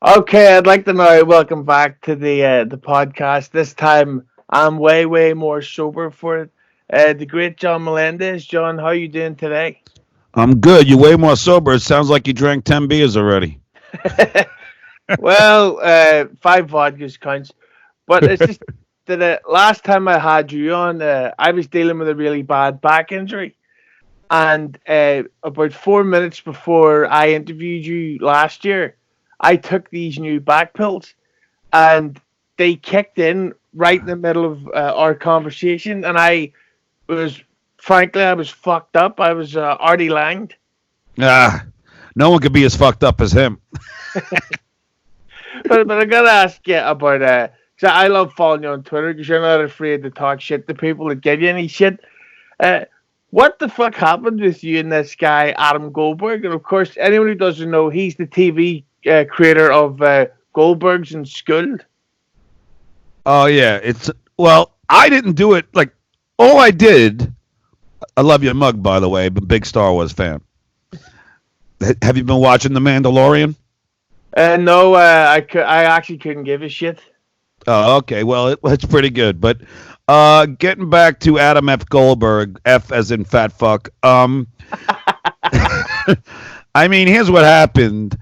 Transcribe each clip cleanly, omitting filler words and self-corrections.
Okay, I'd like to now welcome back to the podcast. This time I'm way more sober for it. The great John Melendez. John, how are you doing today? I'm good. You're way more sober. It sounds like you drank 10 beers already. Well, five vodkas counts, but it's just that last time I had you on, I was dealing with a really bad back injury, and about 4 minutes before I interviewed you last year, I took these new back pills and they kicked in right in the middle of our conversation, and was, frankly, I was fucked up. I was Artie Langed. Ah, no one could be as fucked up as him. But I gotta ask you about cause I love following you on Twitter because you're not afraid to talk shit to people that give you any shit. Uh, what the fuck happened with you and this guy Adam Goldberg? And of course, anyone who doesn't know, he's the TV creator of Goldbergs and Schooled. Oh, yeah. Well, I didn't do it. Like, all I did, I love your mug, by the way. I'm a big Star Wars fan. Have you been watching The Mandalorian? No, I actually couldn't give a shit. Oh, okay. Well, it's pretty good. But getting back to Adam F. Goldberg, F as in fat fuck. I mean, here's what happened.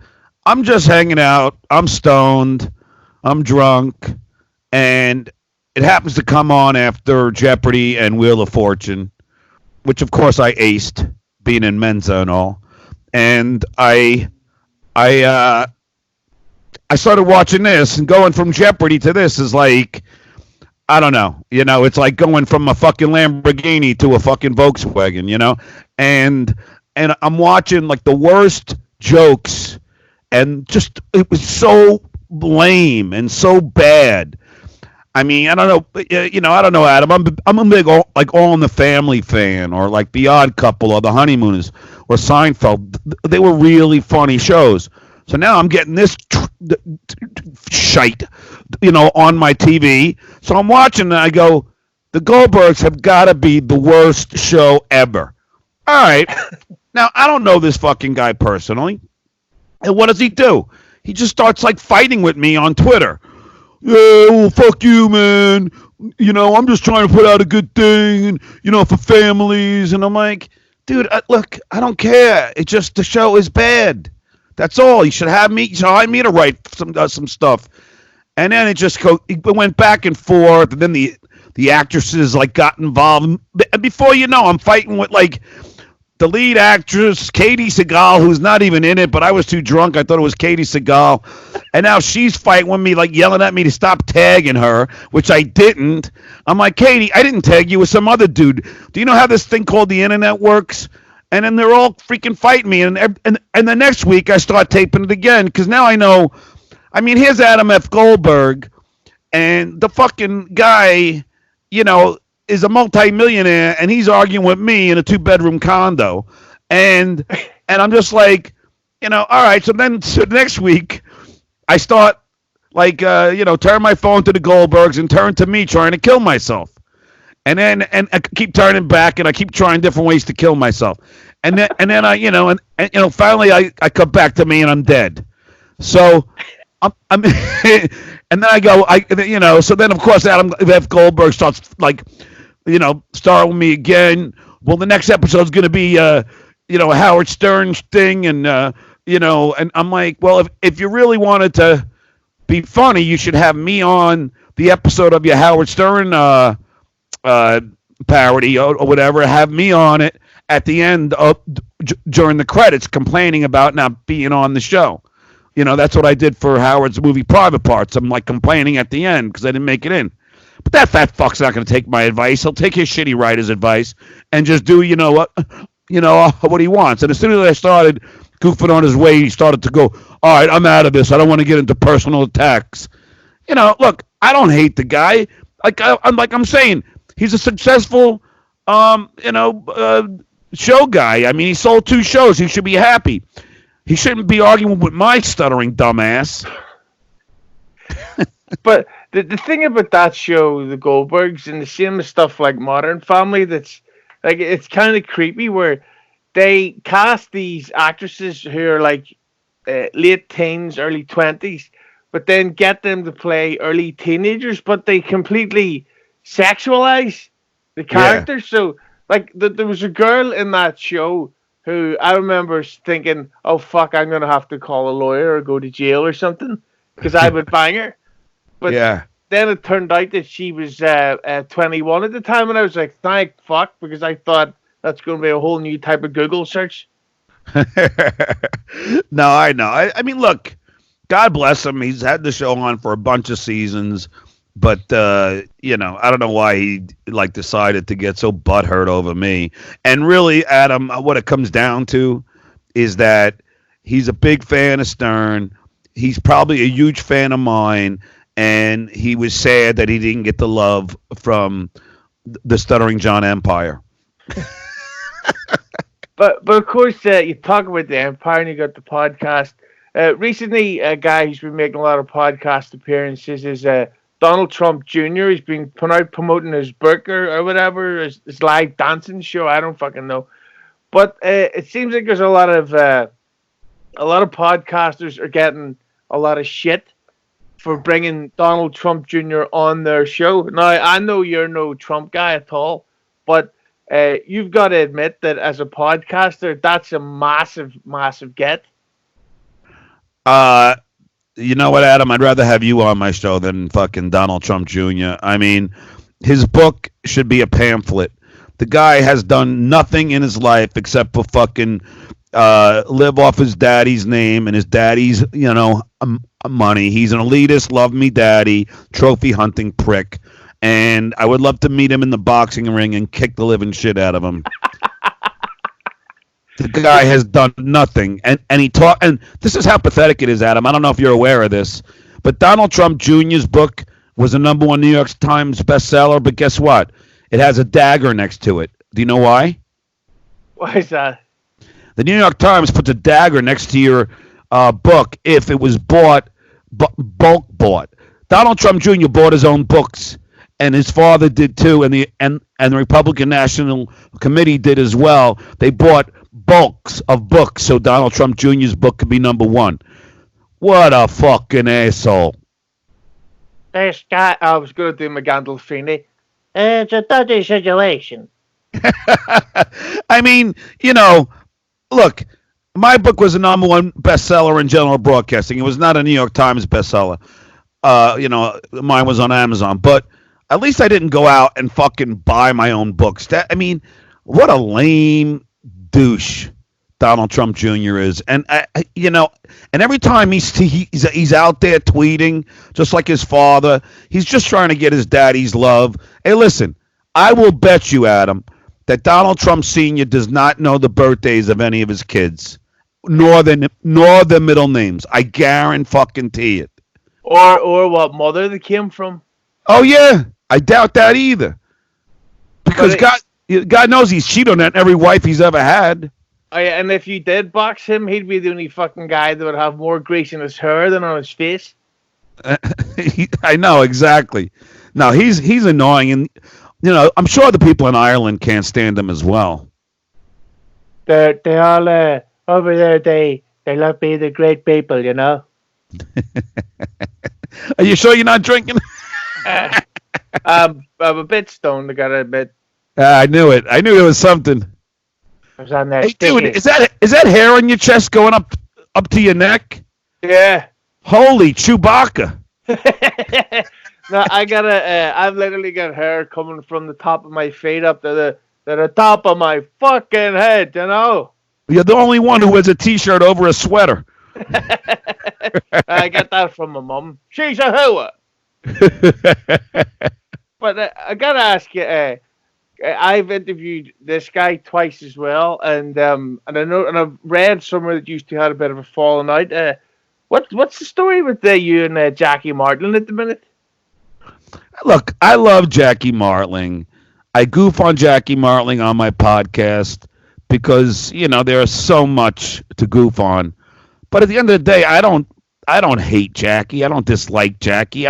I'm just hanging out. I'm stoned. I'm drunk. And it happens to come on after Jeopardy and Wheel of Fortune, which of course I aced, being in Mensa and all. And I, I started watching this, and going from Jeopardy to this is like, I don't know, it's like going from a fucking Lamborghini to a fucking Volkswagen, and I'm watching like the worst jokes, and just it was so lame and so bad. I mean, I don't know, I don't know, Adam. I'm a big like All in the Family fan, or like The Odd Couple, or The Honeymooners, or Seinfeld. They were really funny shows. So now I'm getting this shite, on my TV. So I'm watching, and I go, the Goldbergs have got to be the worst show ever. All right. Now, I don't know this fucking guy personally. And what does he do? He just starts like fighting with me on Twitter. Yeah, well, fuck you, man. I'm just trying to put out a good thing, and for families. And I'm like, dude, look, I don't care. It's just the show is bad. That's all. You should have me. You should hire me to write some stuff. And then it went back and forth. And then the actresses like got involved. And before you know, I'm fighting with like the lead actress, Katie Seagal, who's not even in it, but I was too drunk. I thought it was Katie Seagal. And now she's fighting with me, like yelling at me to stop tagging her, which I didn't. I'm like, Katie, I didn't tag you with some other dude. Do you know how this thing called the internet works? And then they're all freaking fighting me. And the next week I start taping it again because now I know. I mean, here's Adam F. Goldberg, and the fucking guy, is a multimillionaire, and he's arguing with me in a 2-bedroom condo, and I'm just like, all right. So next week, I start like, turn my phone to the Goldbergs and turn to me trying to kill myself, and I keep turning back, and I keep trying different ways to kill myself, and then I, and finally I come back to me, and I'm dead. So I'm and then I go, so then of course Adam F. Goldberg starts like, start with me again. Well, the next episode's going to be, a Howard Stern thing. And, and I'm like, well, if you really wanted to be funny, you should have me on the episode of your Howard Stern parody or whatever. Have me on it at the end of during the credits, complaining about not being on the show. That's what I did for Howard's movie Private Parts. I'm like complaining at the end because I didn't make it in. But that fat fuck's not going to take my advice. He'll take his shitty writer's advice and just do, what he wants. And as soon as I started goofing on his way, he started to go, all right, I'm out of this. I don't want to get into personal attacks. Look, I don't hate the guy. I'm saying, he's a successful, show guy. I mean, he sold 2 shows. He should be happy. He shouldn't be arguing with my stuttering dumbass. But the thing about that show, the Goldbergs, and the same with stuff like Modern Family, that's like it's kind of creepy where they cast these actresses who are like late teens, early 20s, but then get them to play early teenagers, but they completely sexualize the characters. Yeah. So, like, there was a girl in that show who I remember thinking, oh, fuck, I'm going to have to call a lawyer or go to jail or something because I would bang her. But then it turned out that she was 21 at the time, and I was like, thank fuck, because I thought that's going to be a whole new type of Google search. No, I know. I mean, look, God bless him. He's had the show on for a bunch of seasons, but I don't know why he decided to get so butthurt over me. And really, Adam, what it comes down to is that he's a big fan of Stern. He's probably a huge fan of mine, and he was sad that he didn't get the love from the Stuttering John Empire. But of course, you talk about the Empire and you got the podcast. Recently, a guy who's been making a lot of podcast appearances is Donald Trump Jr. He's been promoting his book or whatever, his live dancing show. I don't fucking know. But it seems like there's a lot of podcasters are getting a lot of shit for bringing Donald Trump Jr. on their show. Now, I know you're no Trump guy at all, but you've got to admit that as a podcaster, that's a massive, massive get. You know what, Adam? I'd rather have you on my show than fucking Donald Trump Jr. I mean, his book should be a pamphlet. The guy has done nothing in his life except for fucking live off his daddy's name and his daddy's, money. He's an elitist, love me daddy, trophy hunting prick. And I would love to meet him in the boxing ring and kick the living shit out of him. The guy has done nothing. And this is how pathetic it is, Adam. I don't know if you're aware of this, but Donald Trump Jr.'s book was a #1 New York Times bestseller, but guess what? It has a dagger next to it. Do you know why? Why is that? The New York Times puts a dagger next to your book if it was bulk bought. Donald Trump Jr. bought his own books, and his father did too, and the Republican National Committee did as well. They bought bulks of books so Donald Trump Jr.'s book could be #1. What a fucking asshole. This guy, I was going to do my Gandolfini. It's a dirty situation. I mean, look, my book was a #1 bestseller in general broadcasting. It was not a New York Times bestseller. Mine was on Amazon, but at least I didn't go out and fucking buy my own books. What a lame douche Donald Trump Jr. is. And and every time he's out there tweeting, just like his father, he's just trying to get his daddy's love. Hey, listen, I will bet you, Adam, that Donald Trump Sr. does not know the birthdays of any of his kids, nor the middle names. I guarantee it. Or what mother they came from. Oh, yeah. I doubt that either. Because God knows he's cheated on every wife he's ever had. Oh, yeah, and if you did box him, he'd be the only fucking guy that would have more grease in his hair than on his face. I know, exactly. No, he's annoying. And, I'm sure the people in Ireland can't stand him as well. They all, over there, they love being the great people, Are you sure you're not drinking? I'm a bit stoned, I gotta admit. I knew it. I knew there was something. I was on that. Hey, dude, is that hair on your chest going up to your neck? Yeah. Holy Chewbacca. No, I've literally got hair coming from the top of my feet up to the top of my fucking head, You're the only one who wears a t-shirt over a sweater. I get that from my mum. She's a hooah. But I gotta ask you, I've interviewed this guy twice as well, and I know, and I've read somewhere that you two had a bit of a falling out. What's the story with you and Jackie Marling at the minute? Look, I love Jackie Marling. I goof on Jackie Marling on my podcast because there's so much to goof on. But at the end of the day, I don't hate Jackie. I don't dislike Jackie.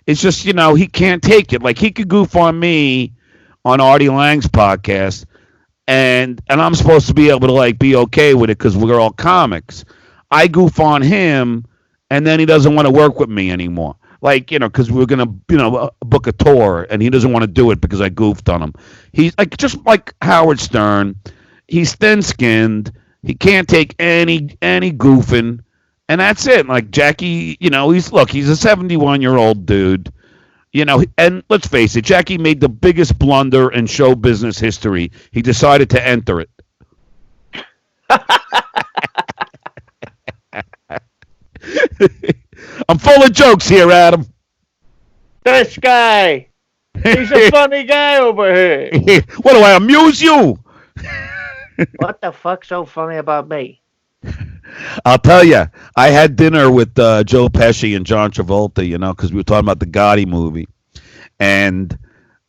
It's just he can't take it. Like, he could goof on me on Artie Lang's podcast, and I'm supposed to be able to be okay with it because we're all comics. I goof on him, and then he doesn't want to work with me anymore. Like, because we're gonna, book a tour, and he doesn't want to do it because I goofed on him. He's like just like Howard Stern. He's thin-skinned. He can't take any goofing, and that's it. Like Jackie, he's a 71-year-old dude. And let's face it, Jackie made the biggest blunder in show business history. He decided to enter it. I'm full of jokes here, Adam. This guy, he's a funny guy over here. What do I amuse you? What the fuck's so funny about me? I'll tell you, I had dinner with Joe Pesci and John Travolta, because we were talking about the Gotti movie. And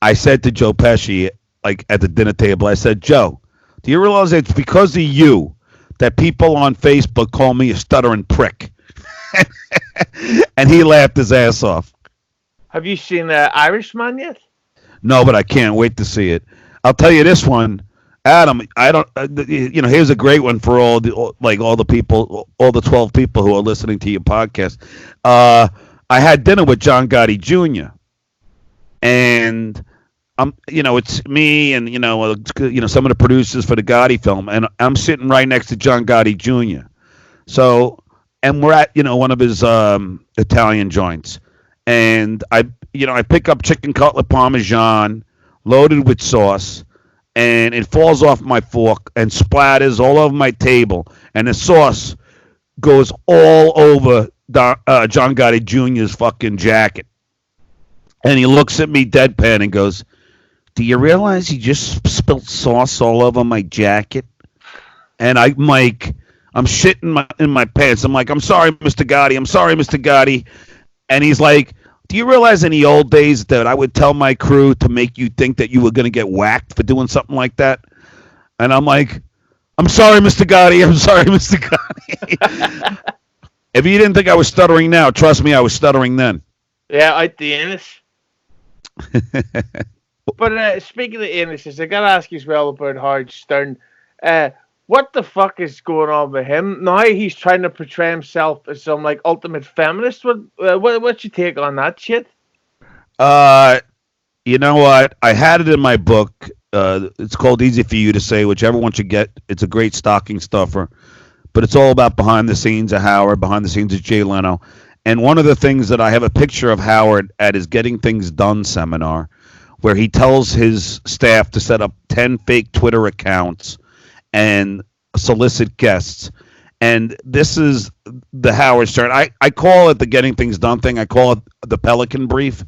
I said to Joe Pesci, like at the dinner table, I said, Joe, do you realize it's because of you that people on Facebook call me a stuttering prick? And he laughed his ass off. Have you seen Irishman yet? No, but I can't wait to see it. I'll tell you this one, Adam. I don't. Here's a great one for all the people, all the 12 people who are listening to your podcast. I had dinner with John Gotti Jr. and it's me and some of the producers for the Gotti film, and I'm sitting right next to John Gotti Jr. So, and we're at one of his Italian joints. And I pick up chicken cutlet parmesan loaded with sauce, and it falls off my fork and splatters all over my table, and the sauce goes all over John Gotti Jr.'s fucking jacket. And he looks at me deadpan and goes, "Do you realize you just spilled sauce all over my jacket?" And I'm like, I'm shitting in my pants. I'm like, "I'm sorry, Mr. Gotti. I'm sorry, Mr. Gotti." And he's like, "Do you realize in the old days that I would tell my crew to make you think that you were going to get whacked for doing something like that?" And I'm like, "I'm sorry, Mr. Gotti. I'm sorry, Mr. Gotti." If you didn't think I was stuttering now, trust me, I was stuttering then. Yeah, out the anus. But speaking of anuses, I got to ask you as well about Howard Stern. What the fuck is going on with him? Now he's trying to portray himself as some ultimate feminist. What's your take on that shit? You know what? I had it in my book. It's called Easy for You to Say, which everyone should get. It's a great stocking stuffer. But it's all about behind the scenes of Howard, behind the scenes of Jay Leno. And one of the things that I have a picture of Howard at his Getting Things Done seminar, where he tells his staff to set up 10 fake Twitter accounts and solicit guests. And this is the Howard Stern. I call it the Getting Things Done thing. I call it the Pelican Brief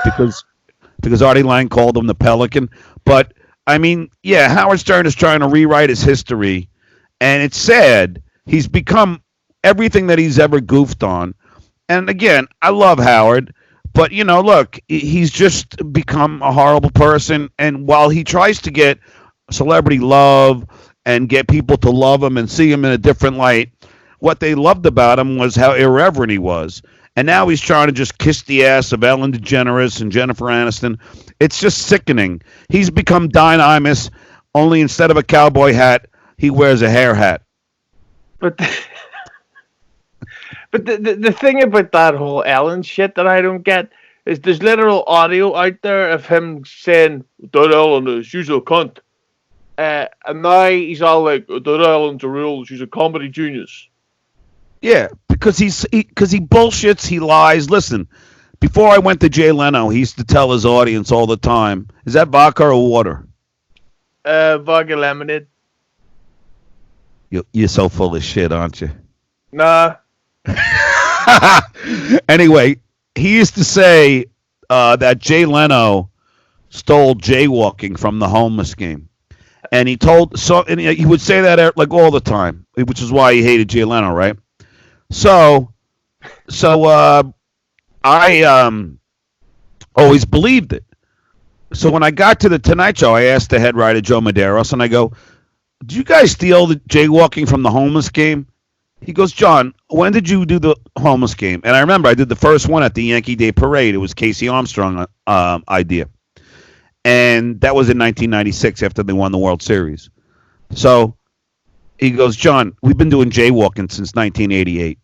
because Artie Lang called him the Pelican. But, I mean, yeah, Howard Stern is trying to rewrite his history. And it's sad. He's become everything that he's ever goofed on. And, again, I love Howard. But, look, he's just become a horrible person. And while he tries to get celebrity love and get people to love him and see him in a different light, what they loved about him was how irreverent he was. And now he's trying to just kiss the ass of Ellen DeGeneres and Jennifer Aniston. It's just sickening. He's become Don Imus, only instead of a cowboy hat, he wears a hair hat. But the thing about that whole Ellen shit that I don't get is there's literal audio out there of him saying, "That Ellen is, she's a cunt." And now he's all like, "That Ellen's a real, she's a comedy genius." Yeah, because he bullshits, he lies. Listen, before I went to Jay Leno, he used to tell his audience all the time, "Is that vodka or water?" Vodka lemonade. You're so full of shit, aren't you? Nah. Anyway, he used to say that Jay Leno stole jaywalking from the homeless game. And he would say that all the time, which is why he hated Jay Leno, right? So I always believed it. So when I got to the Tonight Show, I asked the head writer, Joe Medeiros, and I go, "Did you guys steal the jaywalking from the homeless game?" He goes, "John, when did you do the homeless game?" And I remember I did the first one at the Yankee Day Parade. It was Casey Armstrong idea. And that was in 1996 after they won the World Series. So he goes, John, we've been doing jaywalking since 1988.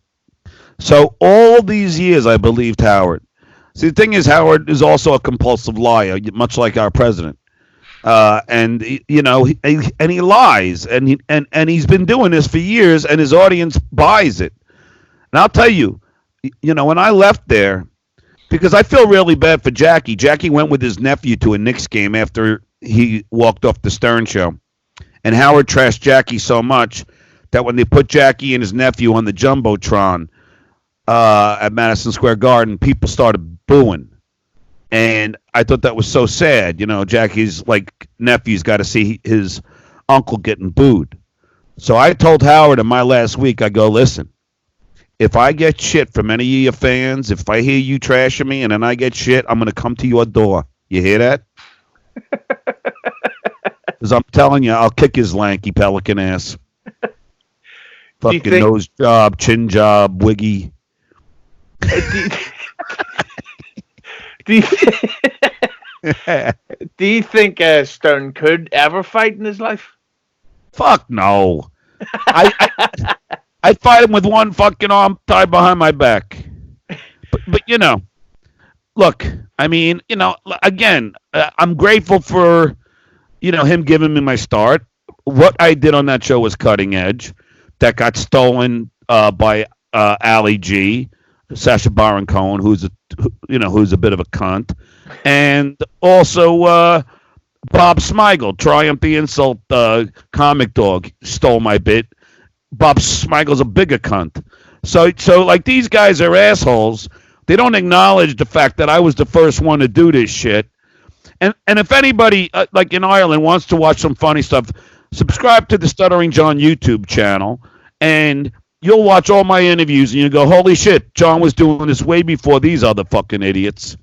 So all these years I believed Howard. See, the thing is, Howard is also a compulsive liar, much like our president. And you know, and he lies, and he's been doing this for years, and his audience buys it. And I'll tell you, you know, when I left there, because I feel really bad for Jackie. Jackie went with his nephew to a Knicks game after he walked off the Stern show, and Howard trashed Jackie so much that when they put Jackie and his nephew on the jumbotron at Madison Square Garden, people started booing. And I thought that was so sad. You know, Jackie's nephew's got to see his uncle getting booed. So I told Howard in my last week, I go, listen, if I get shit from any of your fans, if I hear you trashing me and then I get shit, I'm going to come to your door. You hear that? Because I'm telling you, I'll kick his lanky pelican ass. Fucking nose job, chin job, wiggy. Do you think Stern could ever fight in his life? Fuck no. I'd fight him with one fucking arm tied behind my back. But you know, look, I mean, you know, again, I'm grateful for, you know, him giving me my start. What I did on that show was cutting edge. That got stolen by Ali G, Sacha Baron Cohen, who's a bit of a cunt, and also Bob Smigel, Triumph the Insult comic dog, stole my bit. Bob Smigel's a bigger cunt. So like, these guys are assholes. They don't acknowledge the fact that I was the first one to do this shit. And if anybody like in Ireland wants to watch some funny stuff, subscribe to the Stuttering John YouTube channel, and you'll watch all my interviews, and you go, holy shit, John was doing this way before these other fucking idiots.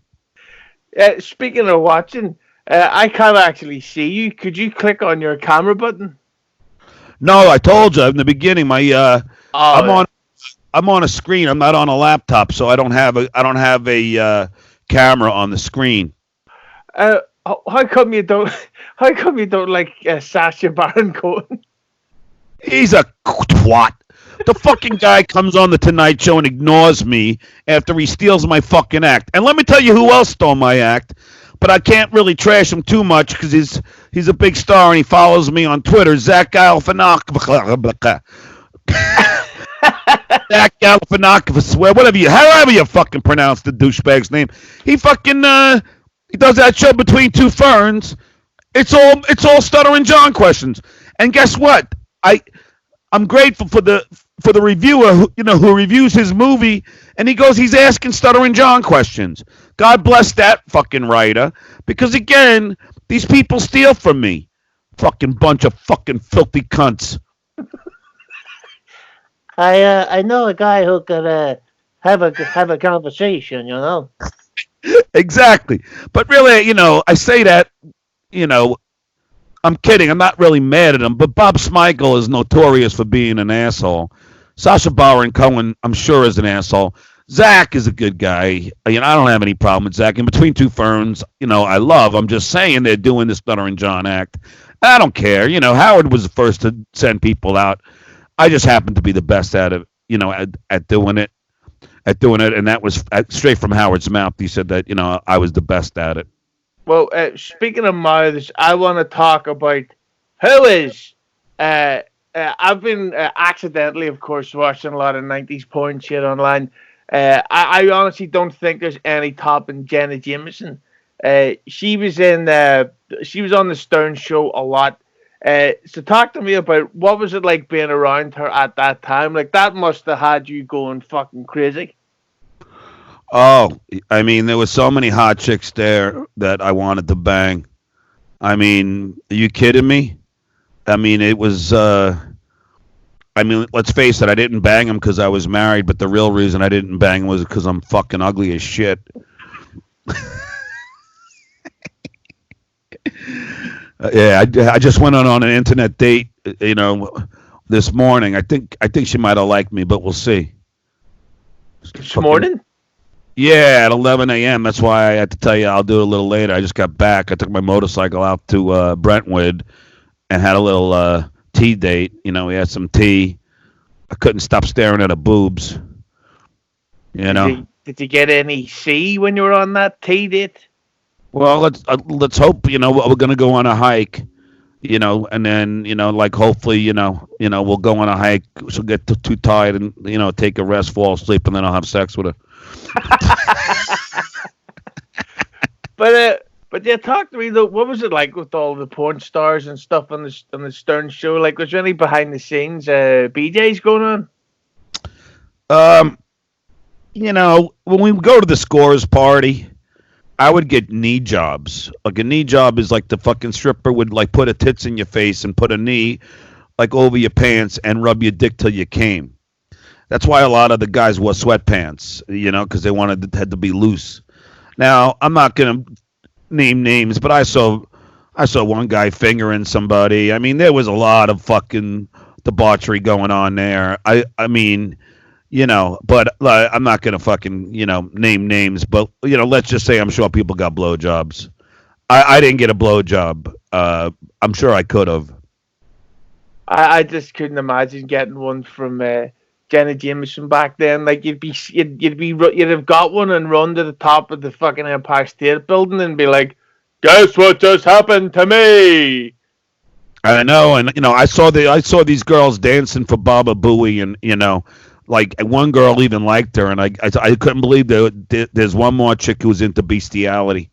Speaking of watching, I can't actually see you. Could you click on your camera button? No, I told you in the beginning. I'm on a screen. I'm not on a laptop, so I don't have a camera on the screen. How come you don't? How come you don't like Sacha Baron Cohen? He's a twat. The fucking guy comes on the Tonight Show and ignores me after he steals my fucking act. And let me tell you who else stole my act. But I can't really trash him too much because he's a big star and he follows me on Twitter. Zach Galifianakis. Zach Galifianakis. However you fucking pronounce the douchebag's name. He fucking he does that show Between Two Ferns. It's all Stuttering John questions. And guess what? I'm grateful for the reviewer who reviews his movie, and he's asking Stuttering John questions. God bless that fucking writer, because again, these people steal from me. Fucking bunch of fucking filthy cunts. I know a guy who could have a conversation, you know. Exactly, but really, I say that, I'm kidding. I'm not really mad at him, but Bob Smigel is notorious for being an asshole. Sacha Baron Cohen, I'm sure, is an asshole. Zach is a good guy. I don't have any problem with Zach. In Between Two Ferns, I love. I'm just saying they're doing the Stuttering John act. I don't care. Howard was the first to send people out. I just happened to be the best at it, at doing it. And that was straight from Howard's mouth. He said that, I was the best at it. Well, speaking of mouths, I want to talk about Hughezy. I've been accidentally, of course, watching a lot of 90s porn shit online. I honestly don't think there's any topping Jenna Jameson. She was on the Stern Show a lot. So talk to me about what was it like being around her at that time? Like, that must have had you going fucking crazy. Oh, I mean, there were so many hot chicks there that I wanted to bang. I mean, are you kidding me? I mean, it was, let's face it, I didn't bang him because I was married, but the real reason I didn't bang him was because I'm fucking ugly as shit. Yeah, I just went on an internet date, this morning. I think she might have liked me, but we'll see. This morning? Yeah, at 11 a.m. That's why I had to tell you I'll do it a little later. I just got back. I took my motorcycle out to Brentwood and had a little tea date. You know, we had some tea. I couldn't stop staring at her boobs. You know. Did you get any C when you were on that tea date? Well, let's hope. You know, we're gonna go on a hike. You know, and then like hopefully, we'll go on a hike. She'll get too tired and take a rest, fall asleep, and then I'll have sex with her. But yeah, talk to me though. What was it like with all the porn stars and stuff on the Stern show? Like, was there any behind the scenes BJs going on? When we go to the scores party, I would get knee jobs. Like, a knee job is like the fucking stripper would like put a tits in your face and put a knee like over your pants and rub your dick till you came. That's why a lot of the guys wore sweatpants, because they had to be loose. Now, I'm not gonna name names, but I saw one guy fingering somebody. I mean, there was a lot of fucking debauchery going on there. I mean, but I'm not gonna fucking name names. But let's just say I'm sure people got blowjobs. I didn't get a blowjob. I'm sure I could have. I just couldn't imagine getting one from Jenna Jameson back then. Like, you'd have got one and run to the top of the fucking Empire State Building and be like, "Guess what just happened to me?" I know, and I saw these girls dancing for Baba Booey, and like one girl even liked her, and I couldn't believe there's one more chick who's into bestiality.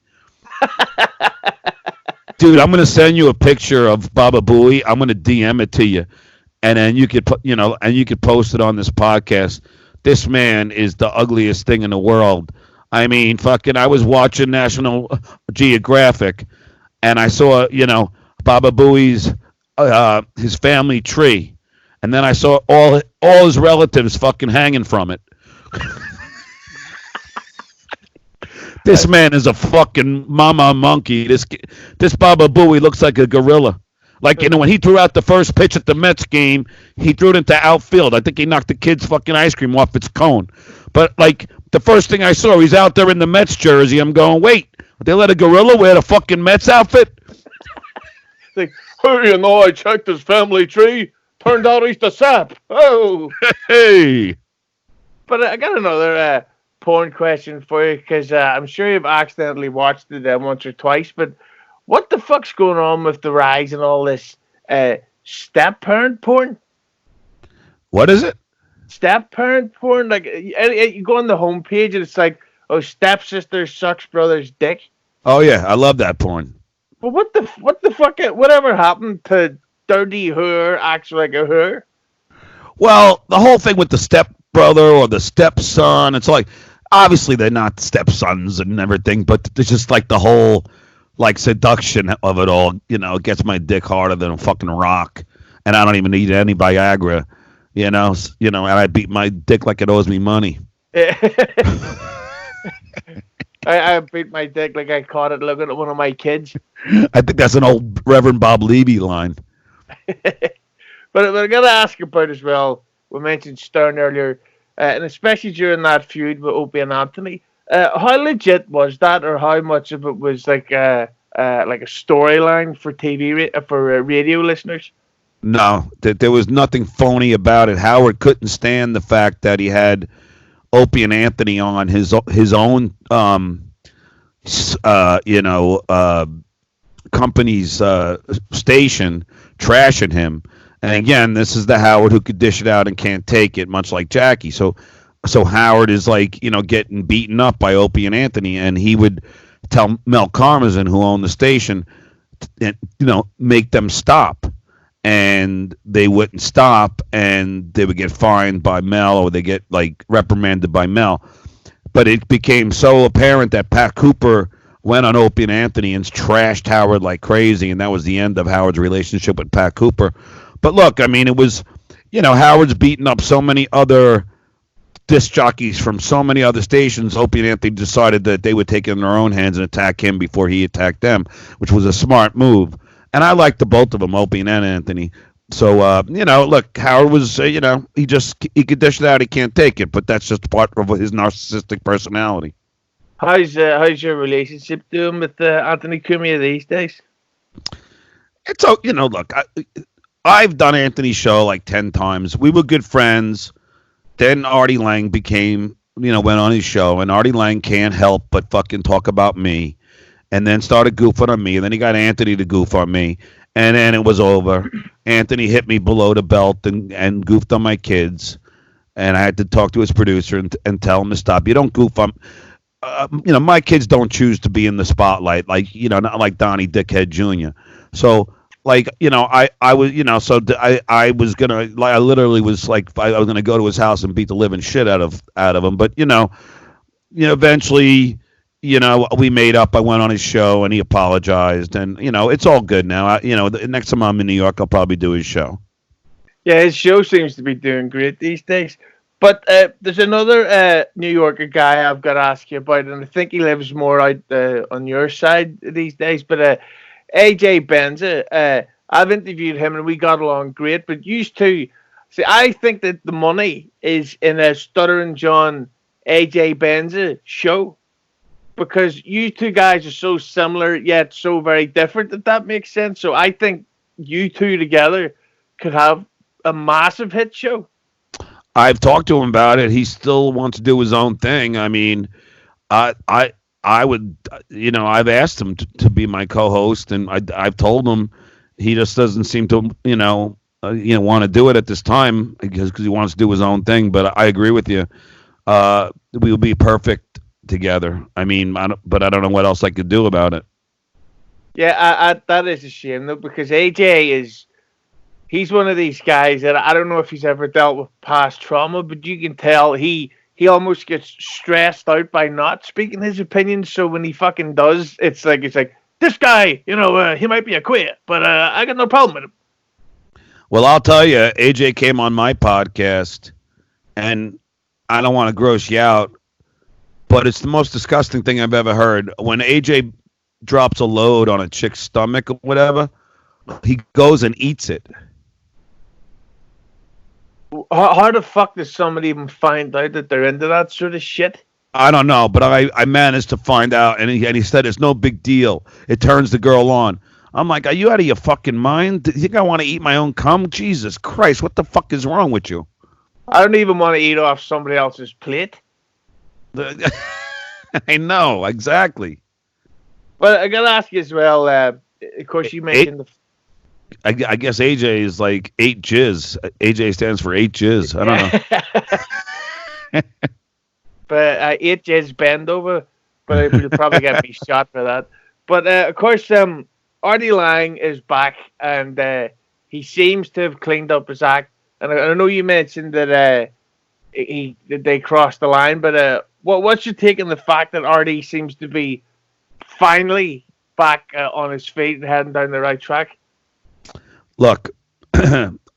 Dude, I'm gonna send you a picture of Baba Booey. I'm gonna DM it to you, and then you could post it on this podcast. This man is the ugliest thing in the world. I mean, fucking, I was watching National Geographic, and I saw Baba Booey's his family tree, and then I saw all his relatives fucking hanging from it. This man is a fucking mama monkey. This Baba Booey looks like a gorilla. Like, when he threw out the first pitch at the Mets game, he threw it into outfield. I think he knocked the kid's fucking ice cream off its cone. But, like, the first thing I saw, he's out there in the Mets jersey. I'm going, wait, they let a gorilla wear the fucking Mets outfit? Like, hey, I checked his family tree. Turned out he's the sap. Oh. Hey. But I got another porn question for you, because I'm sure you've accidentally watched it once or twice, but what the fuck's going on with the rise and all this step-parent porn? What is it? Step-parent porn? Like, you go on the homepage and it's like, oh, stepsister sucks brother's dick. Oh, yeah, I love that porn. But what the fuck, whatever happened to dirty her acts like a her? Well, the whole thing with the stepbrother or the stepson, it's like, obviously they're not stepsons and everything, but it's just like the whole like seduction of it all. It gets my dick harder than a fucking rock, and I don't even need any Viagra. And I beat my dick like it owes me money. I beat my dick like I caught it looking at one of my kids. I think that's an old Reverend Bob Levy line. But I got to ask about as well. We mentioned Stern earlier, and especially during that feud with Opie and Anthony. How legit was that, or how much of it was like a storyline for for radio listeners? No, there was nothing phony about it. Howard couldn't stand the fact that he had Opie and Anthony on his own company's station, trashing him. And again, this is the Howard who could dish it out and can't take it, much like Jackie. So Howard is like, getting beaten up by Opie and Anthony, and he would tell Mel Karmazin, who owned the station, make them stop. And they wouldn't stop, and they would get fined by Mel, or they get like reprimanded by Mel. But it became so apparent that Pat Cooper went on Opie and Anthony and trashed Howard like crazy, and that was the end of Howard's relationship with Pat Cooper. But look, I mean, it was, Howard's beaten up so many other disc jockeys from so many other stations. Opie and Anthony decided that they would take it in their own hands and attack him before he attacked them, which was a smart move. And I liked the both of them, Opie and Anthony. So, look, Howard was, he could dish it out. He can't take it, but that's just part of his narcissistic personality. How's your relationship doing with Anthony Cumia these days? It's, look, I've done Anthony's show like 10 times. We were good friends. Then Artie Lang went on his show, and Artie Lang can't help but fucking talk about me, and then started goofing on me, and then he got Anthony to goof on me, and then it was over. Anthony hit me below the belt and goofed on my kids, and I had to talk to his producer and tell him to stop. You don't goof on, my kids don't choose to be in the spotlight, like, not like Donnie Dickhead Jr. So, like, I was, I was gonna, like, I literally was like, I was gonna go to his house and beat the living shit out of him, but eventually, we made up. I went on his show and he apologized, and it's all good now. The next time I'm in New York, I'll probably do his show. Yeah, his show seems to be doing great these days. But there's another New Yorker guy I've got to ask you about, and I think he lives more out on your side these days. But AJ Benza, I've interviewed him and we got along great. But used to see, I think that the money is in a Stuttering John AJ Benza show, because you two guys are so similar yet so very different. If that makes sense. So I think you two together could have a massive hit show. I've talked to him about it. He still wants to do his own thing. I mean, I would, I've asked him to be my co-host, and I've told him he just doesn't seem to, want to do it at this time because he wants to do his own thing. But I agree with you. We would be perfect together. I mean, but I don't know what else I could do about it. Yeah, that is a shame though, because AJ he's one of these guys that I don't know if he's ever dealt with past trauma, but you can tell he almost gets stressed out by not speaking his opinion. So when he fucking does, it's like this guy, he might be a queer, but I got no problem with him. Well, I'll tell you, AJ came on my podcast, and I don't want to gross you out, but it's the most disgusting thing I've ever heard. When AJ drops a load on a chick's stomach or whatever, he goes and eats it. How the fuck does somebody even find out that they're into that sort of shit? I don't know, but I managed to find out, and he said it's no big deal. It turns the girl on. I'm like, are you out of your fucking mind? Do you think I want to eat my own cum? Jesus Christ, what the fuck is wrong with you? I don't even want to eat off somebody else's plate. I know, exactly. But I gotta ask you as well, of course you mentioned I guess AJ is like 8 jizz. AJ stands for 8 jizz. I don't know. But 8 jizz bend over, but we'll probably get me shot for that. But of course, Artie Lang is back, and he seems to have cleaned up his act. And I know you mentioned that they crossed the line, but what's your take on the fact that Artie seems to be finally back on his feet and heading down the right track? Look,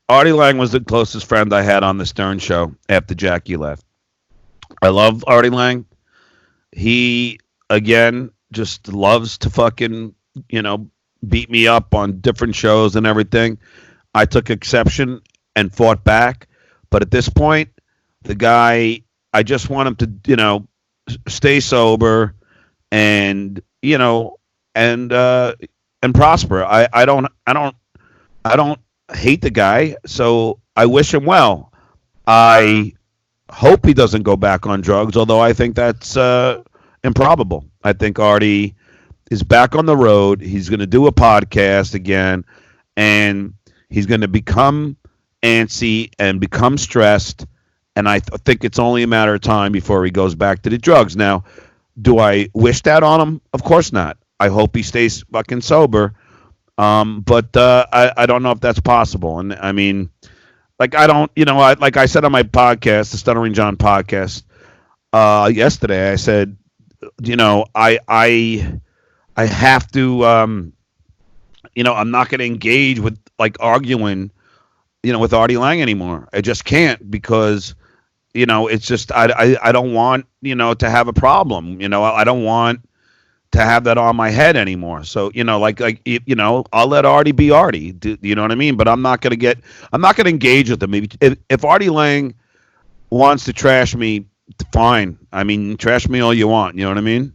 Artie Lang was the closest friend I had on the Stern Show after Jackie left. I love Artie Lang. He, again, just loves to fucking, beat me up on different shows and everything. I took exception and fought back. But at this point, the guy, I just want him to, stay sober and, and prosper. I don't hate the guy, so I wish him well. I hope he doesn't go back on drugs, although I think that's improbable. I think Artie is back on the road. He's going to do a podcast again, and he's going to become antsy and become stressed, and I think it's only a matter of time before he goes back to the drugs. Now, do I wish that on him? Of course not. I hope he stays fucking sober. But I don't know if that's possible. And I mean, like, I don't, like I said on my podcast, the Stuttering John podcast, yesterday, I said, I have to, I'm not going to engage with like arguing, with Artie Lang anymore. I just can't, because, it's just, I don't want, to have a problem. I don't want to have that on my head anymore. So, I'll let Artie be Artie. Do you know what I mean? But I'm not going to engage with him. If Artie Lang wants to trash me, fine. I mean, trash me all you want. You know what I mean?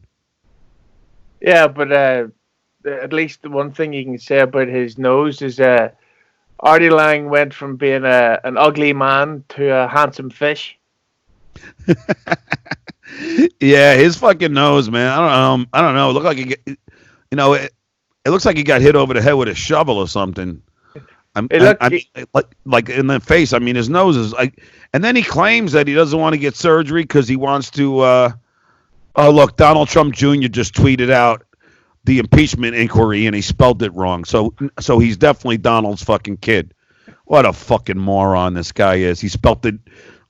Yeah, but at least the one thing you can say about his nose is Artie Lang went from being an ugly man to a handsome fish. Yeah, his fucking nose, man. I don't know. It looked like it looks like he got hit over the head with a shovel or something. Like in the face. I mean, his nose is like. And then he claims that he doesn't want to get surgery because he wants to. Oh, look, Donald Trump Jr. just tweeted out the impeachment inquiry and he spelled it wrong. So he's definitely Donald's fucking kid. What a fucking moron this guy is. He spelled it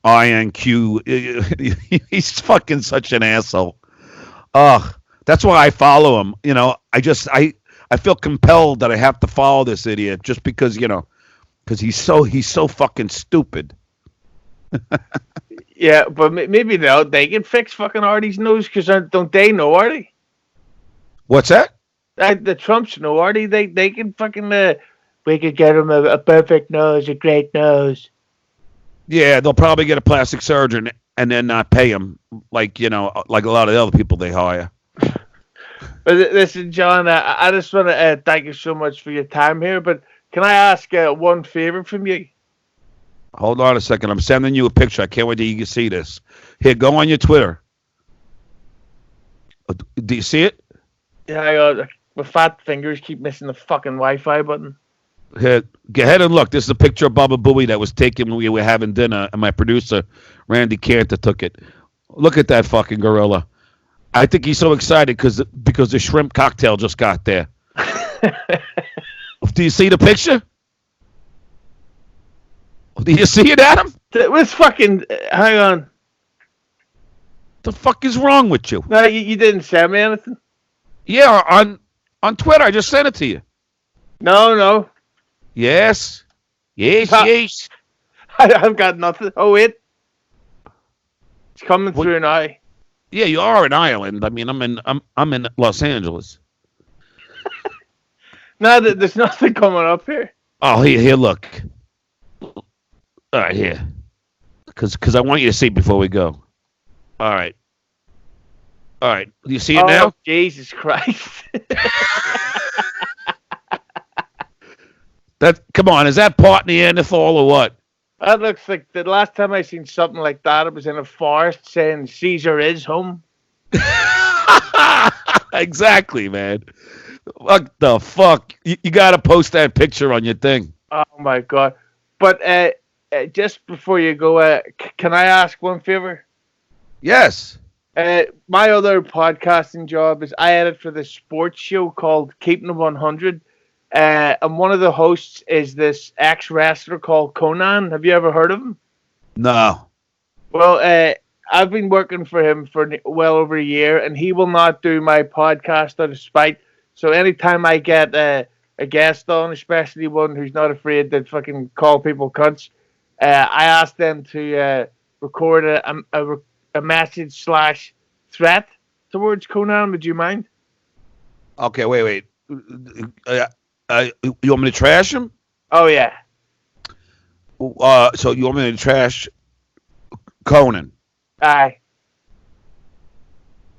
INQ. He's fucking such an asshole. Ugh. That's why I follow him. You know, I feel compelled that I have to follow this idiot just because, because he's so fucking stupid. Yeah, but maybe they can fix fucking Artie's nose because don't they know Artie? What's that? The Trumps know Artie. They can fucking we could get him a perfect nose, a great nose. Yeah, they'll probably get a plastic surgeon and then not pay him like a lot of the other people they hire. But listen, John, I just want to thank you so much for your time here. But can I ask one favor from you? Hold on a second. I'm sending you a picture. I can't wait till you can see this. Here, go on your Twitter. Do you see it? Yeah, my fat fingers keep missing the fucking Wi-Fi button. Here, go ahead and look. This is a picture of Baba Booey that was taken when we were having dinner, and my producer, Randy Cantor, took it. Look at that fucking gorilla. I think he's so excited because the shrimp cocktail just got there. Do you see the picture? Do you see it, Adam? It was fucking... hang on. The fuck is wrong with you? No, you didn't send me anything. Yeah, on Twitter. I just sent it to you. No. Yes. Yes. I've got nothing. Oh, wait. It's coming through now. Yeah, you are in Ireland. I mean, I'm in Los Angeles. No, there's nothing coming up here. Oh, here, look. All right, here. Because I want you to see before we go. All right. Do you see it now? Jesus Christ. Come on, is that part Neanderthal or what? That looks like the last time I seen something like that, it was in a forest saying Caesar is home. Exactly, man. What the fuck? You got to post that picture on your thing. Oh, my God. But just before you go, can I ask one favor? Yes. My other podcasting job is I edit for this sports show called Keeping It 100. And one of the hosts is this ex-wrestler called Conan. Have you ever heard of him? No. Well, I've been working for him for well over a year, and he will not do my podcast out of spite. So anytime I get a guest on, especially one who's not afraid to fucking call people cunts, I ask them to record a message / threat towards Conan. Would you mind? Okay, wait. You want me to trash him? Oh, yeah. So you want me to trash Conan? Aye.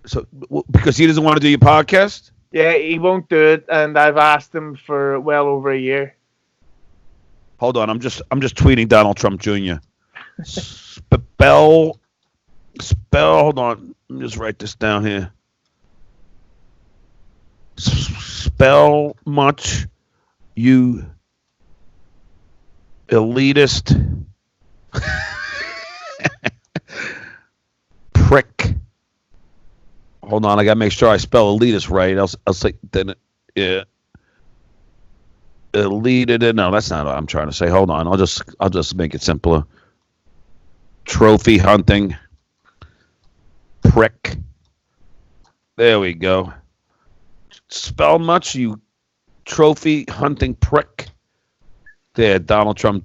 So because he doesn't want to do your podcast? Yeah, he won't do it, and I've asked him for well over a year. Hold on, I'm just tweeting Donald Trump Jr. Spell. Hold on, let me just write this down here. Spell much, you elitist prick. Hold on, I gotta make sure I spell elitist right. I'll say then. Yeah. Elitist. No, that's not what I'm trying to say. Hold on, I'll just make it simpler. Trophy hunting prick. There we go. Spell much, you trophy hunting prick. There, Donald Trump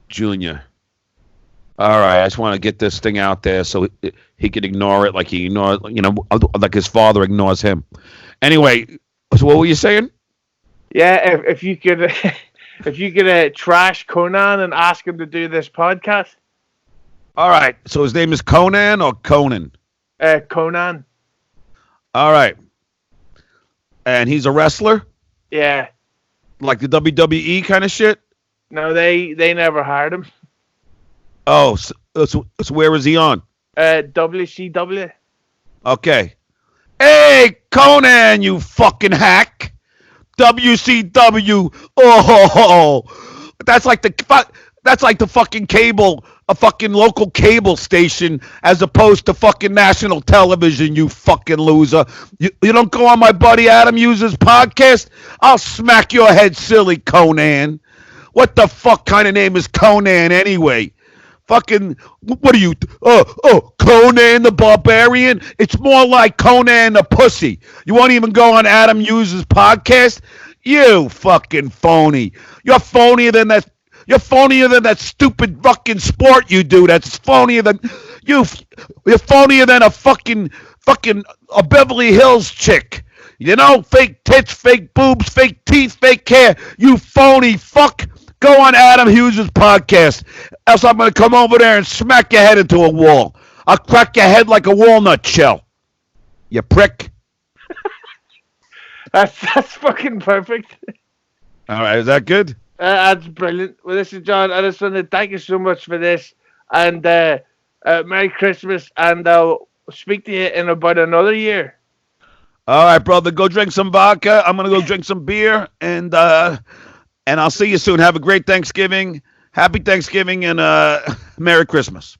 Jr. All right, I just want to get this thing out there so he can ignore it like he ignores, like his father ignores him. Anyway, so what were you saying? Yeah, if you could trash Conan and ask him to do this podcast. All right, so his name is Conan or Conan? Conan. All right. And he's a wrestler? Yeah. Like the WWE kind of shit? No, they never hired him. Oh, so where was he on? WCW. Okay. Hey, Conan, you fucking hack. WCW. Oh, that's like the fucking cable, a fucking local cable station, as opposed to fucking national television. You fucking loser. You don't go on my buddy Adam Hughes' podcast. I'll smack your head, silly Conan. What the fuck kind of name is Conan anyway? Fucking, what are you? Conan the Barbarian? It's more like Conan the Pussy. You won't even go on Adam Hughes' podcast? You fucking phony. You're phonier than that. You're phonier than that stupid fucking sport you do. That's phonier than you. You're phonier than a fucking a Beverly Hills chick. You know, fake tits, fake boobs, fake teeth, fake hair. You phony fuck. Go on Adam Hughes' podcast, else I'm going to come over there and smack your head into a wall. I'll crack your head like a walnut shell. You prick. That's fucking perfect. All right, is that good? That's brilliant. Well, listen, John, I just want to thank you so much for this, and Merry Christmas, and I'll speak to you in about another year. All right, brother, go drink some vodka. I'm going to go drink some beer, and I'll see you soon. Have a great Thanksgiving. Happy Thanksgiving, and Merry Christmas.